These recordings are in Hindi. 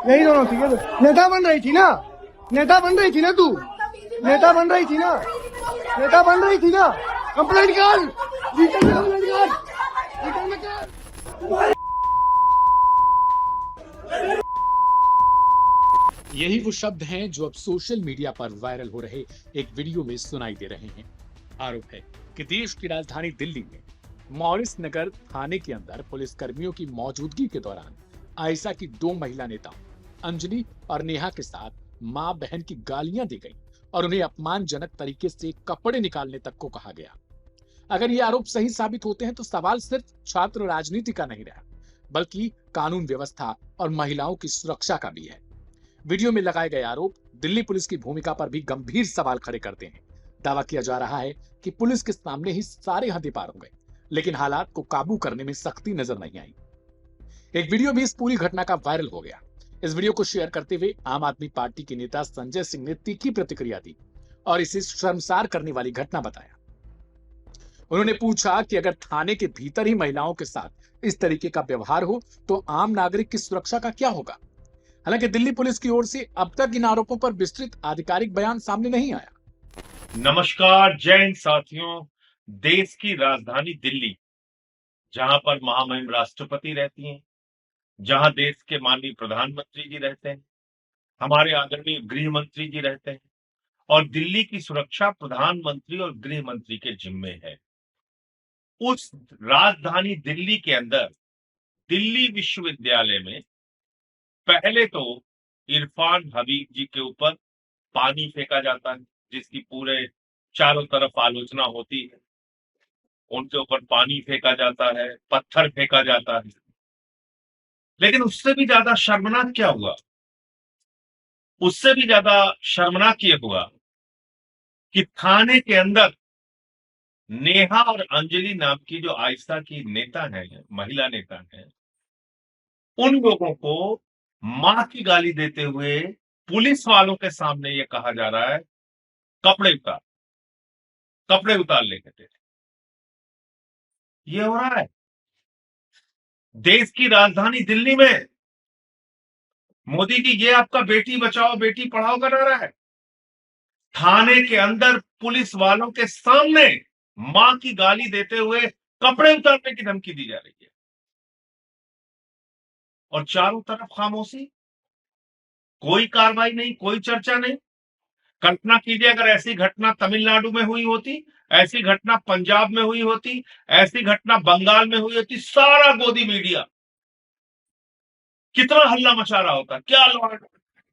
यही दोनों थी क्या? नेता बन रही थी ना, नेता बन रही थी ना तू, नेता बन रही थी ना, नेता बन रही थी ना। कंप्लेंट कर, रिटर्न में कंप्लेंट कर, रिटर्न में कर। यही वो शब्द हैं जो अब सोशल मीडिया पर वायरल हो रहे एक वीडियो में सुनाई दे रहे हैं। आरोप है कि देश की राजधानी दिल्ली में मॉरिस नगर थाने के अंदर पुलिस कर्मियों की मौजूदगी के दौरान आयशा की दो महिला नेताओं अंजलि और नेहा के साथ मां बहन की गालियां दी गई और उन्हें अपमानजनक तरीके से कपड़े निकालने तक को कहा गया। अगर ये आरोप सही साबित होते हैं तो सवाल सिर्फ छात्र राजनीति का नहीं रहा, बल्कि कानून व्यवस्था और महिलाओं की सुरक्षा का भी है। वीडियो में लगाए गए आरोप दिल्ली पुलिस की भूमिका पर भी गंभीर सवाल खड़े करते हैं। दावा किया जा रहा है कि पुलिस के सामने ही सारे हदें पार हो गए, लेकिन हालात को काबू करने में सख्ती नजर नहीं आई। एक वीडियो भी इस पूरी घटना का वायरल हो गया। इस वीडियो को शेयर करते हुए आम आदमी पार्टी के नेता संजय सिंह ने तीखी प्रतिक्रिया दी और इसे शर्मसार करने वाली घटना बताया। उन्होंने पूछा कि अगर थाने के भीतर ही महिलाओं के साथ इस तरीके का व्यवहार हो तो आम नागरिक की सुरक्षा का क्या होगा। हालांकि दिल्ली पुलिस की ओर से अब तक इन आरोपों पर विस्तृत आधिकारिक बयान सामने नहीं आया। नमस्कार, जय हिंद साथियों। देश की राजधानी दिल्ली, जहां पर महामहिम राष्ट्रपति रहती हैं, जहां देश के माननीय प्रधानमंत्री जी रहते हैं, हमारे आदरणीय गृह मंत्री जी रहते हैं और दिल्ली की सुरक्षा प्रधानमंत्री और गृह मंत्री के जिम्मे है। उस राजधानी दिल्ली के अंदर दिल्ली विश्वविद्यालय में पहले तो इरफान हबीब जी के ऊपर पानी फेंका जाता है, जिसकी पूरे चारों तरफ आलोचना होती है। उनके ऊपर पानी फेंका जाता है, पत्थर फेंका जाता है। लेकिन उससे भी ज्यादा शर्मनाक क्या हुआ, उससे भी ज्यादा शर्मनाक ये हुआ कि थाने के अंदर नेहा और अंजलि नाम की जो आयशा की नेता है, महिला नेता है, उन लोगों को मां की गाली देते हुए पुलिस वालों के सामने ये कहा जा रहा है कपड़े उतार, कपड़े उतार लेके थे। ये हो रहा है देश की राजधानी दिल्ली में। मोदी जी, ये आपका बेटी बचाओ बेटी पढ़ाओ का नारा है। थाने के अंदर पुलिस वालों के सामने मां की गाली देते हुए कपड़े उतारने की धमकी दी जा रही है और चारों तरफ खामोशी, कोई कार्रवाई नहीं, कोई चर्चा नहीं। कल्पना कीजिए अगर ऐसी घटना तमिलनाडु में हुई होती, ऐसी घटना पंजाब में हुई होती, ऐसी घटना बंगाल में हुई होती, सारा गोदी मीडिया कितना हल्ला मचा रहा होता। क्या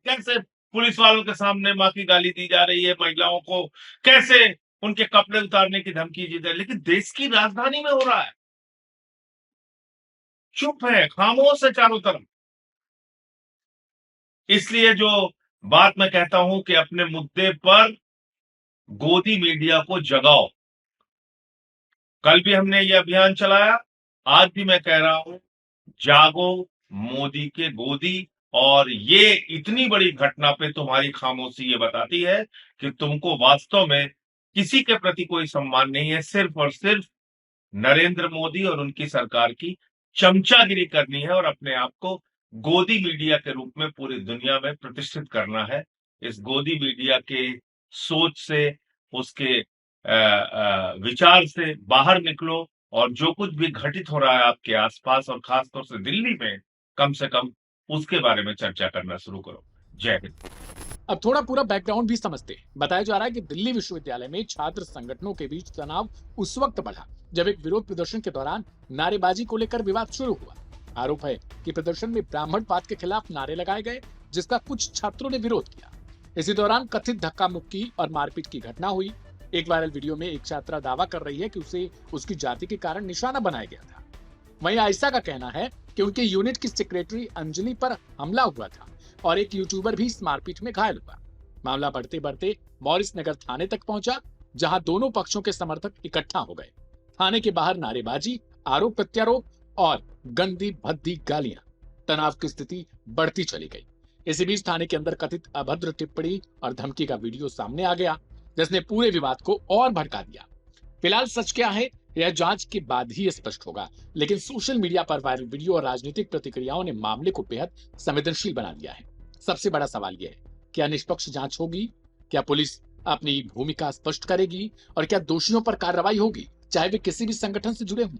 कैसे पुलिस वालों के सामने मां की गाली दी जा रही है, महिलाओं को कैसे उनके कपड़े उतारने की धमकी दी जा रही है। लेकिन देश की राजधानी में हो रहा है, चुप है, खामोश है चारों तरफ। इसलिए जो बात मैं कहता हूं कि अपने मुद्दे पर गोदी मीडिया को जगाओ। कल भी हमने ये अभियान चलाया, आज भी मैं कह रहा हूं, जागो मोदी के गोदी। और ये इतनी बड़ी घटना पे तुम्हारी खामोशी ये बताती है कि तुमको वास्तव में किसी के प्रति कोई सम्मान नहीं है, सिर्फ और सिर्फ नरेंद्र मोदी और उनकी सरकार की चमचागिरी करनी है और अपने आप को गोदी मीडिया के रूप में पूरी दुनिया में प्रतिष्ठित करना है। इस गोदी मीडिया के सोच से, उसके विचार से बाहर निकलो और जो कुछ भी घटित हो रहा है आपके आसपास और खासतौर से दिल्ली में, कम से कम उसके बारे में चर्चा करना शुरू करो। जय हिंद। अब थोड़ा पूरा बैकग्राउंड भी समझते हैं। बताया जा रहा है कि दिल्ली विश्वविद्यालय में छात्र संगठनों के बीच तनाव उस वक्त बढ़ा जब एक विरोध प्रदर्शन के दौरान नारेबाजी को लेकर विवाद शुरू हुआ। आरोप है कि प्रदर्शन में ब्राह्मणवाद के खिलाफ नारे लगाए गए, जिसका कुछ छात्रों ने विरोध किया। इसी दौरान कथित धक्का मुक्की और मारपीट की घटना हुई। एक वायरल वीडियो में एक छात्रा दावा कर रही है कि उसे उसकी जाति के कारण निशाना बनाया गया था। वहीं आयशा का कहना है कि उनके यूनिट की सेक्रेटरी अंजलि पर हमला हुआ था और एक यूट्यूबर भी इस मारपीट में घायल हुआ। मामला बढ़ते बढ़ते मॉरिस नगर थाने तक पहुंचा, जहां दोनों पक्षों के समर्थक इकट्ठा हो गए। थाने के बाहर नारेबाजी, आरोप प्रत्यारोप और गंदी भद्दी गालियां, तनाव की स्थिति बढ़ती चली गई। इसी बीच थाने के अंदर कथित अभद्र टिप्पणी और धमकी का वीडियो सामने आ गया, जिसने पूरे विवाद को और भड़का दिया। फिलहाल सच क्या है, यह जांच के बाद ही स्पष्ट होगा, लेकिन सोशल मीडिया पर वायरल वीडियो और राजनीतिक प्रतिक्रियाओं ने मामले को बेहद संवेदनशील बना दिया है। सबसे बड़ा सवाल यह है, क्या निष्पक्ष जांच होगी? क्या पुलिस अपनी भूमिका स्पष्ट करेगी? और क्या दोषियों पर कार्रवाई होगी, चाहे वे किसी भी संगठन से जुड़े हों?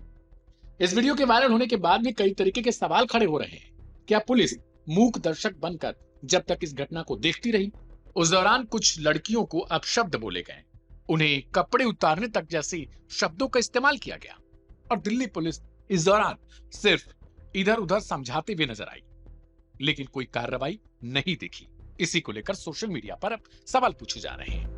इस वीडियो के वायरल होने के बाद भी कई तरीके के सवाल खड़े हो रहे हैं। क्या पुलिस मूक दर्शक बनकर जब तक इस घटना को देखती रही? उस दौरान कुछ लड़कियों को अपशब्द बोले गए, उन्हें कपड़े उतारने तक जैसे शब्दों का इस्तेमाल किया गया, और दिल्ली पुलिस इस दौरान सिर्फ इधर उधर समझाते हुए नजर आई, लेकिन कोई कार्रवाई नहीं दिखी। इसी को लेकर सोशल मीडिया पर अब सवाल पूछे जा रहे हैं।